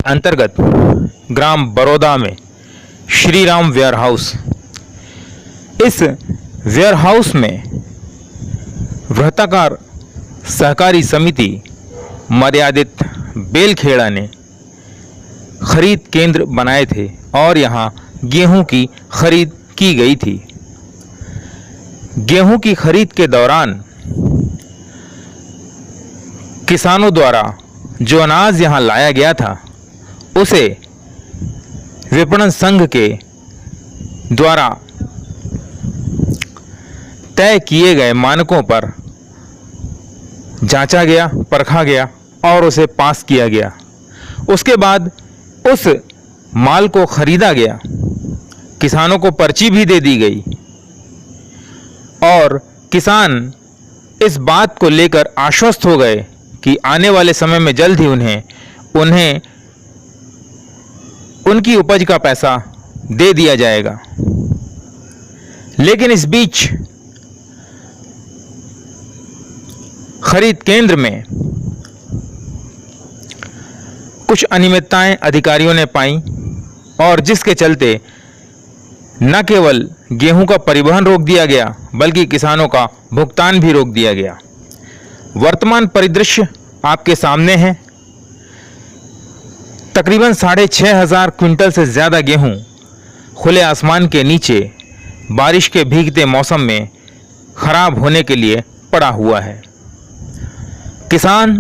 अंतर्गत ग्राम बड़ौदा में Shri Ram ware house. इस वेयर हाउस में वृत्ताकार सहकारी समिति मर्यादित बेलखेड़ा ने खरीद केंद्र बनाए थे और यहाँ गेहूं की खरीद की गई थी। गेहूं की खरीद के दौरान किसानों द्वारा जो अनाज यहाँ लाया गया था उसे विपणन संघ के द्वारा तय किए गए मानकों पर जांचा गया, परखा गया और उसे पास किया गया। उसके बाद उस माल को खरीदा गया, किसानों को पर्ची भी दे दी गई और किसान इस बात को लेकर आश्वस्त हो गए कि आने वाले समय में जल्द ही उन्हें उनकी उपज का पैसा दे दिया जाएगा। लेकिन इस बीच खरीद केंद्र में कुछ अनियमितताएं अधिकारियों ने पाई और जिसके चलते न केवल गेहूं का परिवहन रोक दिया गया बल्कि किसानों का भुगतान भी रोक दिया गया। वर्तमान परिदृश्य आपके सामने है। तकरीबन 6,500 क्विंटल से ज़्यादा गेहूं खुले आसमान के नीचे बारिश के भीगते मौसम में खराब होने के लिए पड़ा हुआ है। किसान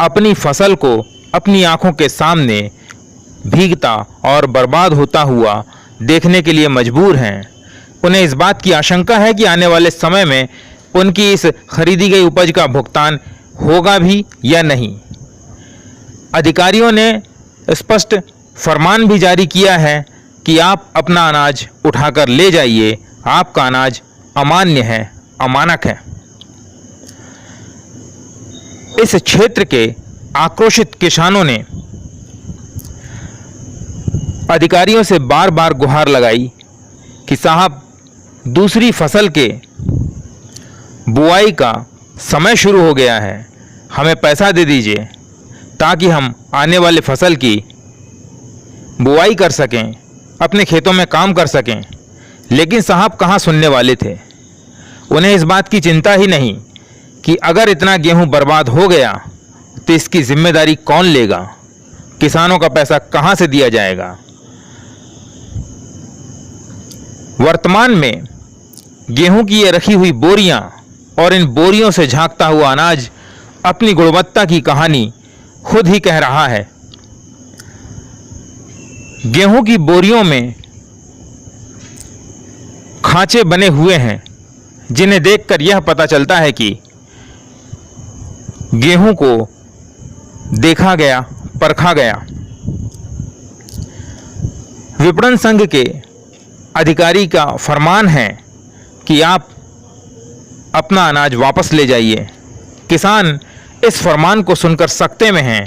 अपनी फसल को अपनी आंखों के सामने भीगता और बर्बाद होता हुआ देखने के लिए मजबूर हैं। उन्हें इस बात की आशंका है कि आने वाले समय में उनकी इस खरीदी गई उपज का भुगतान होगा भी या नहीं। अधिकारियों ने स्पष्ट फरमान भी जारी किया है कि आप अपना अनाज उठाकर ले जाइए, आपका अनाज अमान्य है, अमानक है। इस क्षेत्र के आक्रोशित किसानों ने अधिकारियों से बार बार गुहार लगाई कि साहब, दूसरी फसल के बुआई का समय शुरू हो गया है, हमें पैसा दे दीजिए ताकि हम आने वाले फसल की बुआई कर सकें, अपने खेतों में काम कर सकें। लेकिन साहब कहाँ सुनने वाले थे। उन्हें इस बात की चिंता ही नहीं कि अगर इतना गेहूं बर्बाद हो गया तो इसकी जिम्मेदारी कौन लेगा, किसानों का पैसा कहाँ से दिया जाएगा। वर्तमान में गेहूं की ये रखी हुई बोरियां और इन बोरियों से झांकता हुआ अनाज अपनी गुणवत्ता की कहानी खुद ही कह रहा है। गेहूं की बोरियों में खांचे बने हुए हैं जिन्हें देखकर यह पता चलता है कि गेहूं को देखा गया, परखा गया। विपणन संघ के अधिकारी का फरमान है कि आप अपना अनाज वापस ले जाइए। किसान इस फरमान को सुनकर सकते में हैं।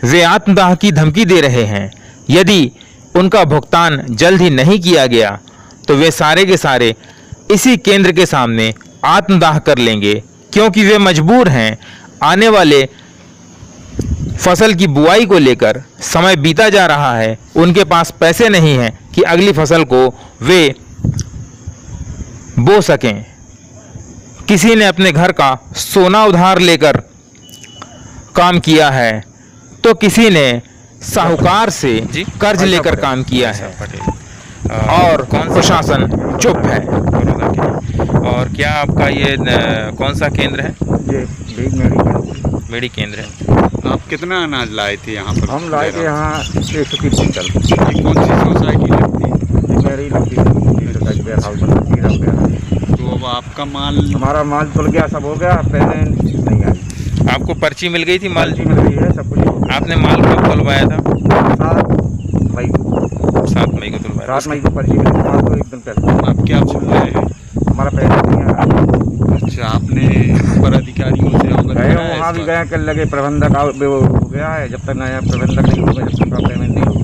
वे आत्मदाह की धमकी दे रहे हैं। यदि उनका भुगतान जल्द ही नहीं किया गया तो वे सारे के सारे इसी केंद्र के सामने आत्मदाह कर लेंगे, क्योंकि वे मजबूर हैं। आने वाले फसल की बुआई को लेकर समय बीता जा रहा है, उनके पास पैसे नहीं हैं कि अगली फसल को वे बो सकें। किसी ने अपने घर का सोना उधार लेकर काम किया है तो किसी ने साहूकार से कर्ज लेकर काम किया है और प्रशासन चुप है। और क्या आपका ये कौन सा केंद्र है? ये मेडी केंद्र है। आप कितना अनाज लाए थे यहाँ पर? हम लाए थे यहाँ 130 क्विंटल। ये कौन सी सोसाइटी लगती है? मेरी लगती है। तो अब आपका माल? हमारा माल तुल गया, सब हो गया, पेमेंट नहीं आई। आपको पर्ची मिल गई थी? माल मिल गई है, सब कुछ। आपने माल कब तुलवाया था? 7 मई को। 7 मई को तुलवाया? 7 मई को पर्ची मिली थी, माल को एक दिन पहले। आप क्या बोल रहे हैं? हमारा पैसा नहीं आया। अच्छा, आपने ऊपर अधिकारियों से अवगत कराया? वहाँ भी गए, कल लगे प्रबंधक हो गया है, जब तक नया प्रबंधक नहीं होगा जब तक पेमेंट नहीं होगा।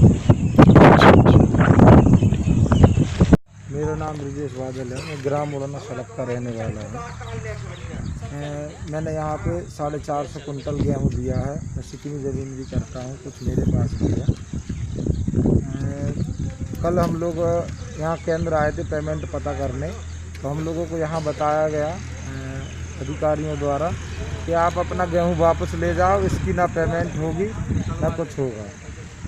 मेरा नाम ब्रिजेश बादल है। मैं ग्राम मुड़ना सड़क का रहने वाला हूँ। मैंने यहाँ पे 450 कुंटल गेहूँ दिया है। मैं सिक्किमी ज़मीन भी करता हूँ, कुछ मेरे पास भी है। कल हम लोग यहाँ केंद्र आए थे पेमेंट पता करने, तो हम लोगों को यहाँ बताया गया अधिकारियों द्वारा कि आप अपना गेहूँ वापस ले जाओ, इसकी ना पेमेंट होगी ना कुछ होगा।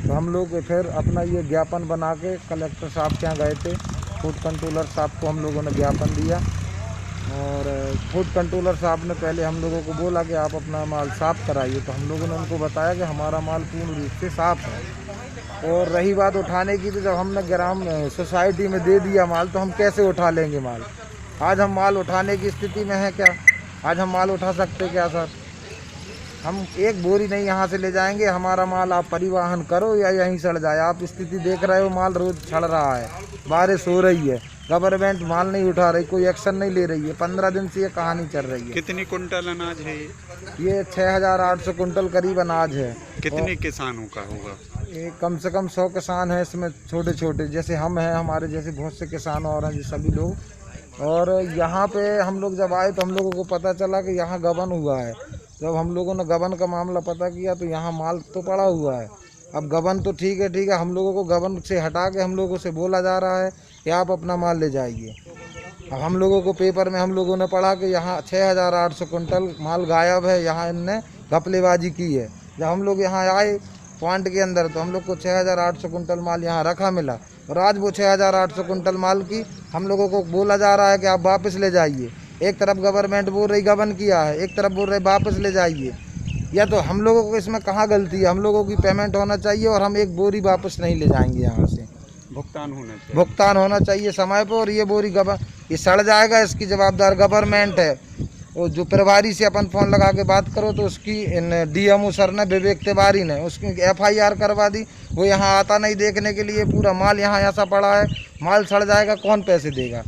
तो हम लोग फिर अपना ये ज्ञापन बना के कलेक्टर साहब के यहाँ गए थे। फूड कंट्रोलर साहब को हम लोगों ने ज्ञापन दिया और फूड कंट्रोलर साहब ने पहले हम लोगों को बोला कि आप अपना माल साफ़ कराइए। तो हम लोगों ने उनको बताया कि हमारा माल पूर्ण रूप से साफ़ है। और रही बात उठाने की, तो जब हमने ग्राम सोसाइटी में दे दिया माल, तो हम कैसे उठा लेंगे माल? आज हम माल उठाने की स्थिति में हैं क्या? आज हम माल उठा सकते क्या सर? हम एक बोरी नहीं यहाँ से ले जाएंगे। हमारा माल आप परिवहन करो या यहीं सड़ जाए। आप स्थिति देख रहे हो, माल रोज सड़ रहा है, बारिश हो रही है, गवर्नमेंट माल नहीं उठा रही, कोई एक्शन नहीं ले रही है। 15 दिन से ये कहानी चल रही है। कितनी कुंटल अनाज है ये 6800 कुंटल करीब अनाज है। कितने किसानों का होगा? ये कम से कम 100 किसान हैं इसमें, छोटे छोटे, जैसे हम हैं, हमारे जैसे बहुत से किसान और हैं, जो सभी लोग। और यहाँ पे हम लोग जब आए तो हम लोगों को पता चला कि यहाँ गबन हुआ है। जब हम लोगों ने गबन का मामला पता किया तो यहाँ माल तो पड़ा हुआ है। अब गबन तो ठीक है, हम लोगों को गबन से हटा के हम लोगों से बोला जा रहा है कि आप अपना माल ले जाइए। अब हम लोगों को पेपर में हम लोगों ने पढ़ा कि यहाँ 6800 कुंटल माल गायब है, यहाँ इनने घपलेबाजी की है। जब हम लोग यहाँ आए प्लांट के अंदर तो हम लोग को 6800 कुंटल माल यहाँ रखा मिला। और आज वो 6800 कुंटल माल की हम लोगों को बोला जा रहा है कि आप वापस ले जाइए। एक तरफ गवर्नमेंट बोल रही गबन किया है, एक तरफ बोल रहे वापस ले जाइए। या तो हम लोगों को इसमें कहाँ गलती है? हम लोगों की पेमेंट होना चाहिए और हम एक बोरी वापस नहीं ले जाएंगे यहाँ से। भुगतान होना चाहिए, भुगतान होना चाहिए समय पर। और ये बोरी ये सड़ जाएगा, इसकी जवाबदार गवर्नमेंट है। और जो प्रभारी से अपन फ़ोन लगा के बात करो तो उसकी DMO सर ने, विवेक तिवारी ने, उसकी FIR करवा दी। वो यहाँ आता नहीं देखने के लिए। पूरा माल यहाँ ऐसा पड़ा है, माल सड़ जाएगा, कौन पैसे देगा?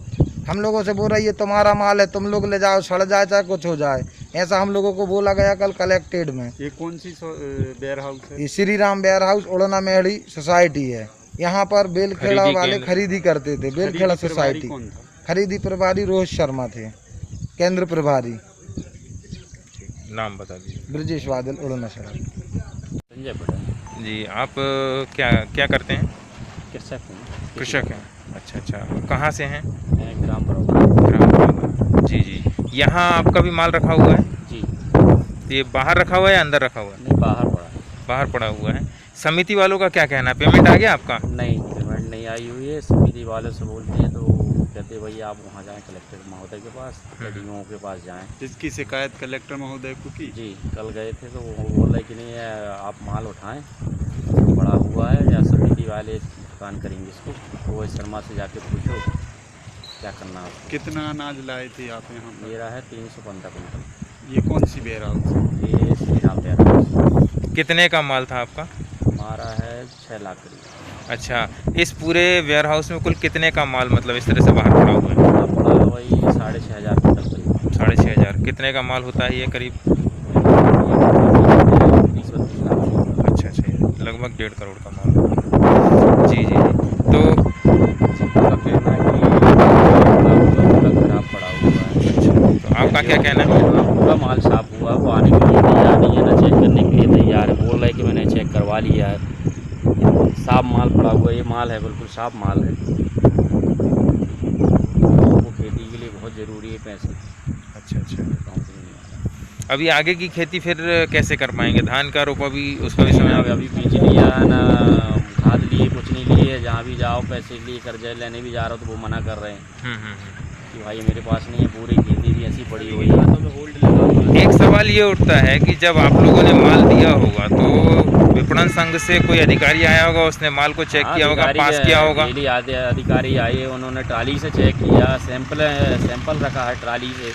हम लोगों से बोल रही है तुम्हारा माल है, तुम लोग ले जाओ, सड़ जाए चाहे कुछ हो जाए। ऐसा हम लोगों को बोला गया कल कलेक्टेड में। ये कौन सी वेयर हाउस है? ये श्री राम वेयर हाउस उड़ना मेहड़ी सोसाइटी है। यहाँ पर बेलखेड़ा वाले खरीदी करते थे। बेलखेड़ा सोसाइटी खरीदी प्रभारी रोहित शर्मा थे, केंद्र प्रभारी। नाम बता दीजिए। ब्रजेश बादल, उड़ना सड़क। संजय पटेल। जी, आप क्या करते हैं? कृषक हैं। अच्छा, कहाँ से हैं? ग्राम बड़ौदा। जी, यहाँ आपका भी माल रखा हुआ है? जी। ये बाहर रखा हुआ है या अंदर रखा हुआ है? नहीं, बाहर पड़ा है। बाहर पड़ा हुआ है। समिति वालों का क्या कहना है? पेमेंट आ गया आपका? नहीं, पेमेंट नहीं आई हुई है। समिति वालों से बोलते हैं तो कहते भैया आप वहाँ जाएं, कलेक्टर महोदय के पास, DMO के पास जाएं। जिसकी शिकायत कलेक्टर महोदय को की? जी, कल गए थे तो वो बोल रहे कि नहीं आप माल उठाएं, पड़ा हुआ है, या समिति वाले भुगतान करेंगे इसको। तो वो शर्मा से जाके पूछो क्या करना है। कितना अनाज लाए थे आप यहाँ पर? मेरा है 315 कुंटल। ये कौन सी वेयर हाउस है? ये श्री राम वेयर हाउस। कितने का माल था आपका? हमारा है 6 लाख करीब। अच्छा, इस पूरे वेयर हाउस में कुल कितने का माल मतलब इस तरह से बाहर पड़ा हुआ है? पड़ा वही 6500 कुंटल करीब। 6500। कितने का माल होता है ये करीब? 20-22 लाख। अच्छा, लगभग 1.5 करोड़ का माल। जी। तो कहना है कि खराब पड़ा हुआ है। तो आपका क्या कहना है? पूरा माल साफ हुआ, वो आने के लिए तैयार नहीं है, ना चेक करने के लिए तैयार है। बोल रहे हैं कि मैंने चेक करवा लिया है, साफ माल पड़ा हुआ है। ये माल है, बिल्कुल साफ माल है। वो खेती के लिए बहुत ज़रूरी है पैसे। अच्छा। अभी आगे की खेती फिर कैसे कर पाएंगे? धान का रोपा भी, उसका भी समय अभी बीज लिया ना, खाद लिए, कुछ नहीं लिए। जहाँ भी जाओ पैसे लिए, कर्जे लेने भी जा रहा हो तो वो मना कर रहे हैं कि भाई मेरे पास नहीं है, पूरी खेती भी ऐसी पड़ी हुई है। एक सवाल ये उठता है कि जब आप लोगों ने माल दिया होगा तो विपणन संघ से कोई अधिकारी आया होगा, उसने माल को चेक किया होगा, पास किया होगा? डेली आते अधिकारी आए, उन्होंने ट्राली से चेक किया, सैंपल रखा है ट्राली से,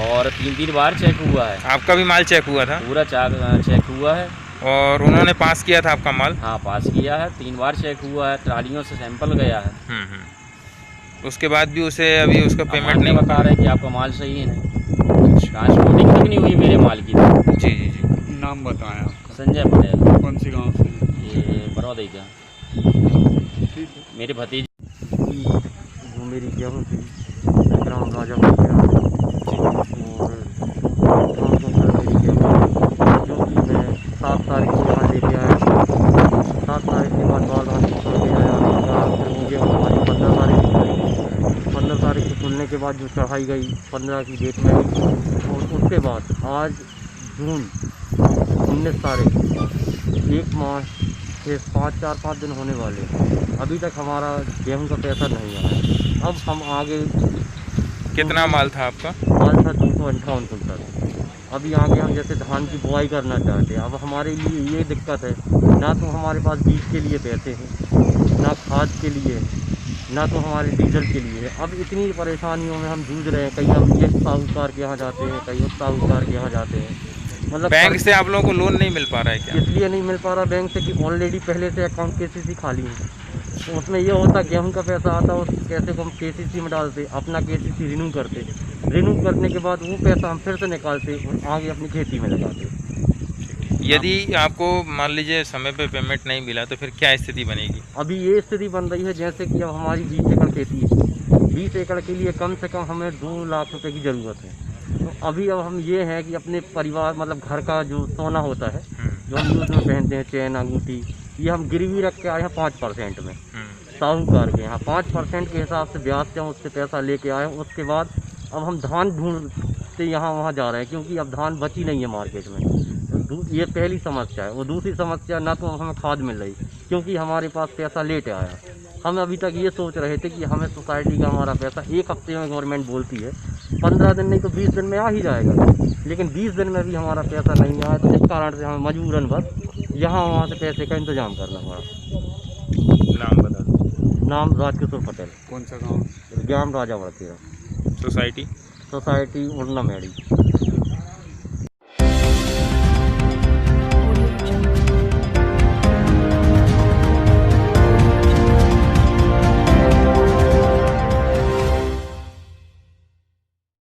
और 3 बार चेक हुआ है। आपका भी माल चेक हुआ था? पूरा चेक हुआ है। और उन्होंने पास किया था आपका माल? हाँ, पास किया है। 3 बार चेक हुआ है, ट्रालियों से सैंपल गया है। उसके बाद भी उसे अभी उसका पेमेंट नहीं बता रहे कि आपका माल सही है नहीं। ट्रांसपोर्टिंग तक नहीं हुई मेरे माल की। जी। नाम बताएं आपका? संजय पटेल। कौन सी गांव से? ये बड़ौदा का। मेरे भतीजे। वो मेरी जगह थी ग्राम राजा और जो कि मैं 7 तारीख को वहाँ लेके आया। 7 तारीख के बाद बाल आया। के बाद जो चढ़ाई गई 15 की डेट में, और उसके बाद आज जून 19 तारीख, 1 माह से 4-5 दिन होने वाले, अभी तक हमारा गेहूं का पैसा नहीं आया। अब हम आगे कितना माल था आपका? माल था 258 कुंटल। अभी आगे हम जैसे धान की बुआई करना चाहते हैं, अब हमारे लिए ये दिक्कत है, ना तो हमारे पास बीज के लिए पैसे हैं, ना खाद के लिए, ना तो हमारे डीजल के लिए। अब इतनी परेशानियों में हम जूझ रहे हैं, कहीं हम ये साहूकार के यहाँ जाते हैं, कहीं उस साहूकार के यहाँ जाते हैं। मतलब बैंक से आप लोगों को लोन नहीं मिल पा रहा है क्या? इसलिए नहीं मिल पा रहा बैंक से कि ऑलरेडी पहले से अकाउंट KCC खाली है। तो उसमें ये होता गेहूं का पैसा आता, उस पैसे को हम KCC में डालते, अपना KCC रिन्यू करते, रिन्यू करने के बाद वो पैसा हम फिर से निकालते और आगे अपनी खेती में लगाते। यदि आपको मान लीजिए समय पे पेमेंट नहीं मिला तो फिर क्या स्थिति बनेगी? अभी ये स्थिति बन रही है जैसे कि अब हमारी 20 एकड़ खेती है, 20 एकड़ के लिए कम से कम हमें 2 लाख रुपए की ज़रूरत है। तो अभी अब हम ये है कि अपने परिवार मतलब घर का जो सोना होता है, जो हम यूज़ में पहनते हैं, चैन अंगूठी, ये हम गिरवी रख के आए हैं 5% में साहूकार के यहाँ। 5% के हिसाब से ब्याज से हम उससे पैसा लेके आए। उसके बाद अब हम धान ढूंढते यहाँ वहाँ जा रहे हैं, क्योंकि अब धान बची नहीं है मार्केट में। तो ये पहली समस्या है। और दूसरी समस्या, ना तो हमें खाद मिल रही, क्योंकि हमारे पास पैसा लेट आया। हम अभी तक ये सोच रहे थे कि हमें सोसाइटी का हमारा पैसा 1 हफ्ते में गवर्नमेंट बोलती है, 15 दिन नहीं तो 20 दिन में आ ही जाएगा, लेकिन 20 दिन में भी हमारा पैसा नहीं आया। तो इस कारण से हमें मजबूरन बस यहाँ वहाँ से पैसे का इंतजाम करना पड़ा। नाम बता दो। नाम राजकिशोर पटेल, कौन सा गाँव? ज्ञान राजा बढ़ती सोसाइटी? सोसाइटी उड़ना मेड़ी।